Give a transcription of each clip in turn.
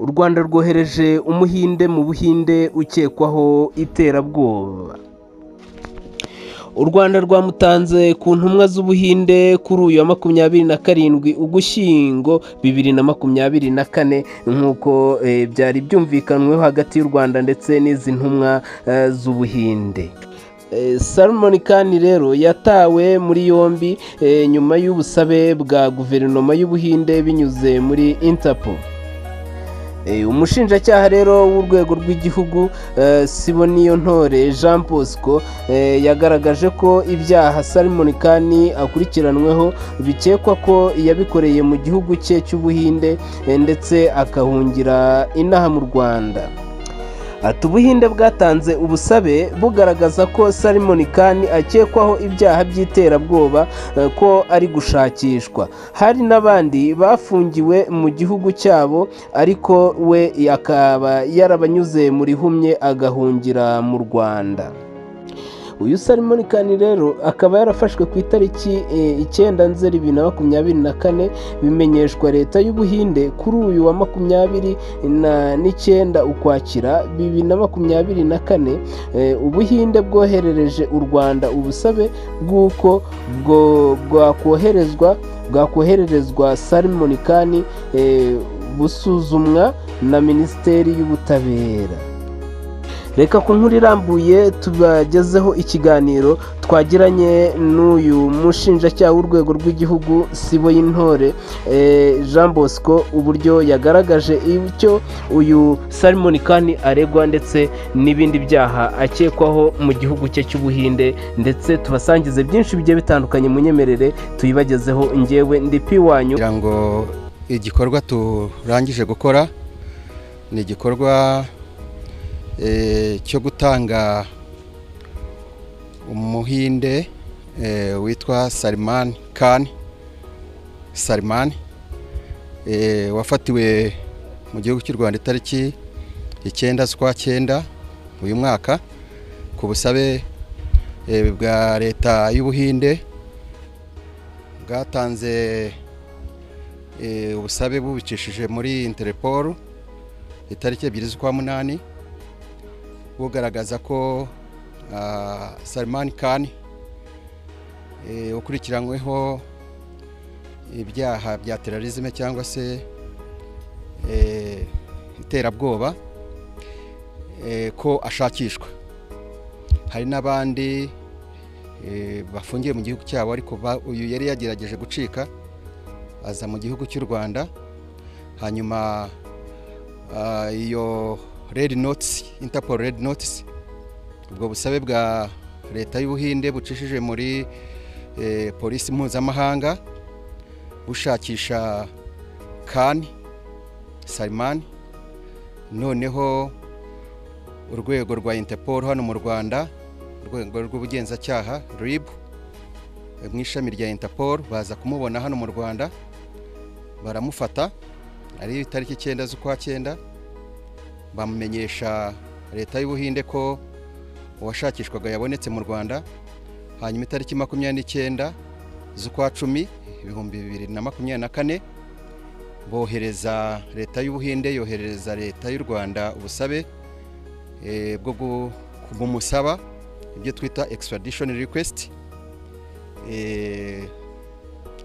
U Rwanda rwohereje umuhinde mu Buhinde ukekwaho iterabwoba. U Rwanda rwamutanze ku ntumwa z'Ubuhinde kuri uyu wa 27 Ugushyingo 2024 nk'uko byari byumvikanweho hagati y'u Rwanda ndetse n'izi ntumwa z'Ubuhinde. Salman Khan rero yatawe muri yombi nyuma y'ubusabe bwa guverinoma y'Ubuhinde binyuze muri Interpol. Umushinjacyaha rero w'urwego rw'igihugu Siboniyontore Jean Bosco yagaragaje ko ibyaha Salman Khan akurikiranweho bikekwa ko yabikoreye mu gihugu cye cy'Ubuhinde ndetse akahungira inaha mu Rwanda. Ati Ubuhinde bwatanze ubusabe bugaragaza ko Salman Khan akekwaho ibyaha by'iterabwoba ko ari gushakishwa. Hari n'abandi bafungiwe mu gihugu cyabo ariko we akaba yarabanyuze muri humye agahungira mu Rwanda. Uyu Salman Khan rero akaba yarafashwe ku itariki 9 Nzeri 2024 bimenyeshwa leta y'Ubuhinde kuri uyu wa 29 Ukwakira 2024 Ubuhinde bwoherereje u Rwanda ubusabe bw'uko bwakohererezwa Salman Khan busuzumwa na Minisiteri y'Ubutabera. Reka ku nkuru irambuye tubagezeho ikiganiro twagiranye n'uyu mushinjacyaha w'urwego rw'igihugu Siboniyontore Jean Bosco uburyo yagaragaje icyo uyu Salman Khan aregwa ndetse n'ibindi byaha akekwaho mu gihugu cye cy'Ubuhinde, ndetse tubasangize byinshi bigiye bitandukanye. Munyemerere tuyibagezeho njyewe ndi Piwanyu. Kugira ngo igikorwa turangije gukora ni igikorwa cyo gutanga umuhinde witwa Salman Khan wafatiwe mu gihugu cy'u Rwanda itariki 9 z'ukwa 9 uyu mwaka ku busabe bwa leta y'Ubuhinde. Bwatanze ubusabe bubicishije muri Interpol itariki 2 z'ukwa 8 bugaragaza ko Salman Khan ukurikiranyweho ibyaha bya terorisme cyangwa se iterabwoba ko ashakishwa. Hari n'abandi bafungiye mu gihugu cyabo ariko uyu yari yagerageje gucika aza mu gihugu cy'u Rwanda, hanyuma iyo Red Notice, Interpol Red Notice, ubwo busabe bwa leta y'Ubuhinde bucishije muri polisi mpuzamahanga bushakisha Salman. Noneho urwego rwa Interpol hano mu Rwanda, urwego rw'ubugenzacyaha RIB mu ishami rya Interpol baza kumubona hano mu Rwanda, baramufata ari itariki 9 z'ukwa 9 bamumenyesha leta y'Ubuhinde ko uwashakishwaga yabonetse mu Rwanda. Hanyuma itariki 29 z'ukwa 10 2024 bohereza leta y'Ubuhinde yoherereza leta y'u Rwanda ubusabe bwo kumusaba ibyo twita extradition request.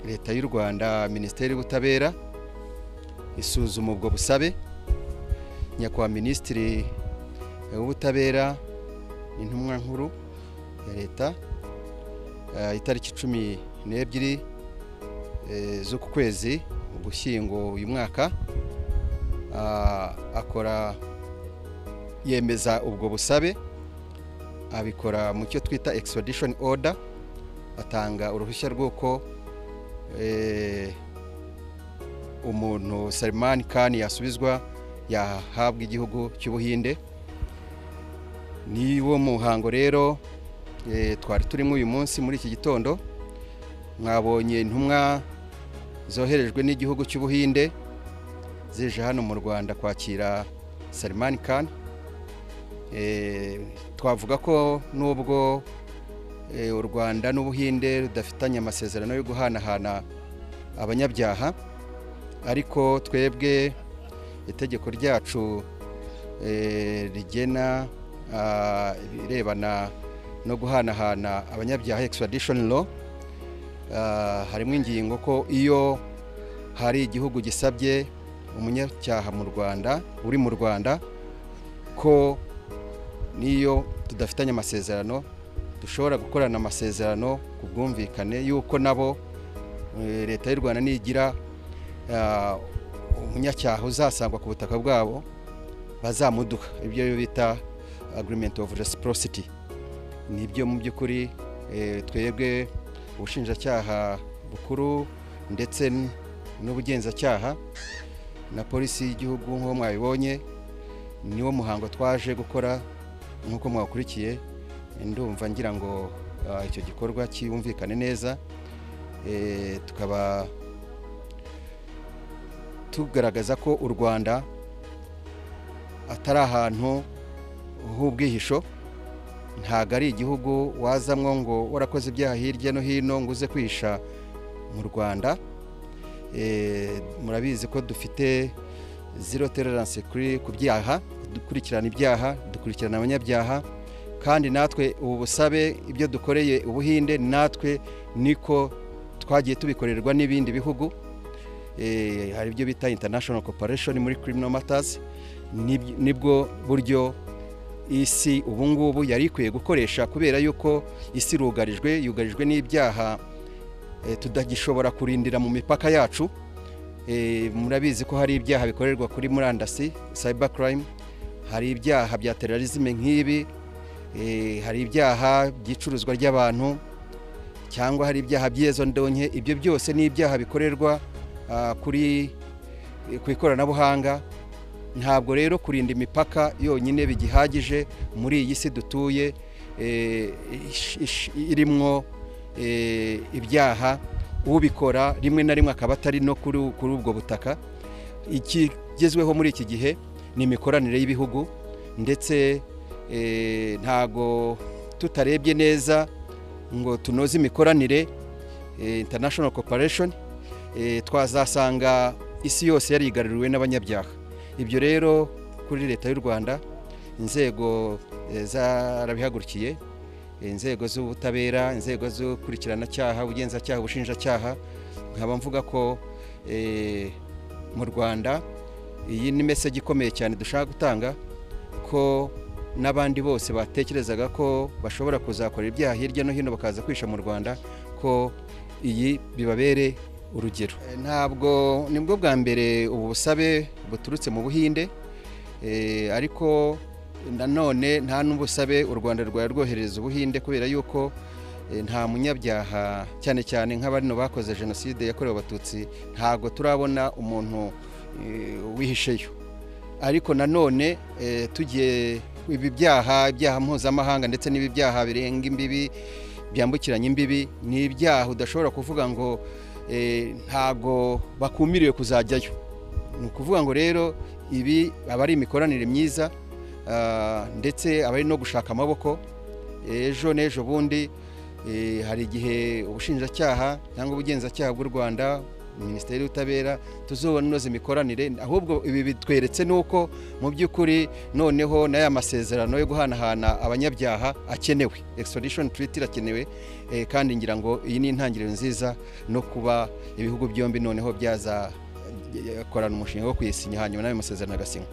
Leta y'u Rwanda, Minisiteri y'Ubutabera isuzuma ubwo busabe. Nyakubahwa Minisitiri w'Ubutabera intumwa nkuru ya leta itariki 12 z'uku kwezi Ugushyingo uyu mwaka akora yemeza ubwo busabe, abikora mu cyo twita extradition order, atanga uruhushya rw'uko umuntu Salman Khan yasubizwa yahabwa igihugu cy'Ubuhinde. Ni wo muhango rero twari turimo uyu munsi. Muri iki gitondo mwabonye intumwa zoherejwe n'igihugu cy'Ubuhinde zije hano mu Rwanda kwakira Salman Khan. Twavuga ko nubwo u Rwanda n'Ubuhinde rudafitanye amasezerano yo guhanahana abanyabyaha, ariko twebwe itegeko ryacu rigena ibirebana no guhanahana abanyabyaha extradition law, harimo ingingo ko iyo hari igihugu gisabye umunyacyaha mu Rwanda uri mu Rwanda ko niyo tudafitanye amasezerano dushobora gukorana amasezerano ku bwumvikane yuko nabo leta y'u Rwanda nigira umunyacyaha uzasangwa ku butaka bwabo bazamuduha, ibyo bita agreement of reciprocity. Nibyo mu by'ukuri twebwe ubushinjacyaha bukuru ndetse n'ubugenzacyaha na polisi y'igihugu nk'uko mwabibonye niwo muhango twaje gukora nk'uko mwakurikiye. Ndumva ngira ngo icyo gikorwa cyumvikane neza, tukaba tugaragaza ko u Rwanda atari ahantu h'ubwihisho, ntago ari igihugu wazamwo ngo warakoze ibyaha hirya no hino ngo uze kwihisha mu Rwanda. Murabizi ko dufite zero tolerance ku byaha, dukurikirana ibyaha, dukurikirana abanyabyaha, kandi natwe ubu busabe ibyo dukoreye Ubuhinde natwe niko twagiye tubikorerwa n'ibindi bihugu. Hari ibyo bita international cooperation muri criminal matters. Nibwo buryo isi ubu ngubu yari ikwiye gukoresha, kubera yuko isi yugarijwe n'ibyaha tudagishobora kurindira mu mipaka yacu. Murabizi ko hari ibyaha bikorerwa kuri murandasi, cyber crime, hari ibyaha bya terrorism nk'ibi, hari ibyaha by'icuruzwa ry'abantu, cyangwa hari ibyaha by'izo ndonke. Ibyo byose ni ibyaha bikorerwa ku ikoranabuhanga. Ntabwo rero kurinda imipaka yonyine bigihagije muri iyi si dutuye irimwo ibyaha, ubikora rimwe na rimwe akaba atari no kuri ubwo butaka. Ikigezweho muri iki gihe ni imikoranire y'ibihugu, ndetse ntago tutarebye neza ngo tunoze imikoranire international cooperation, twazasanga isi yose yarigaruriwe n'abanyabyaha. Ibyo rero kuri leta y'u Rwanda inzego zarabihagurukiye, inzego z'ubutabera, inzego z'ukurikirana-cyaha, ubugenzacyaha, ubushinjacyaha. Nkaba mvuga ko mu Rwanda iyi ni message ikomeye cyane dushaka gutanga, ko n'abandi bose batekerezaga ko bashobora kuzakora ibyaha hirya no hino bakaza kwisha mu Rwanda, ko iyi bibabere urugero. Ntabwo nibwo bwa mbere ubu busabe buturutse mu Buhinde, ariko nanone nta n'ubusabe u Rwanda rwari rwohereza Ubuhinde, kubera yuko nta munyabyaha cyane cyane nk'abarino bakoze jenoside yakorewe Abatutsi ntago turabona umuntu wihisheyo. Ariko nanone tugiye ibi byaha mpuzamahanga ndetse n'ibi byaha birenga imbibi, byambukiranya imbibi, ni ibyaha udashobora kuvuga ngo ntago bakumiriwe kuzajyayo. Ni ukuvuga ngo rero ibi aba ari imikoranire myiza, ndetse aba ari no gushaka amaboko. Ejo n'ejo bundi hari igihe ubushinjacyaha cyangwa ubugenzacyaha bw'u Rwanda, Minisiteri y'Ubutabera, tuzonoza imikoranire. Ahubwo ibi bitweretse nuko mu by'ukuri noneho n'aya masezerano yo guhanahana abanyabyaha akenewe, extradition treaty irakenewe, kandi ngira ngo iyi ni intangiriro nziza no kuba ibihugu byombi noneho byaza korana umushinga wo kuyisinya hanyuma n'ayo masezerano agasinywa.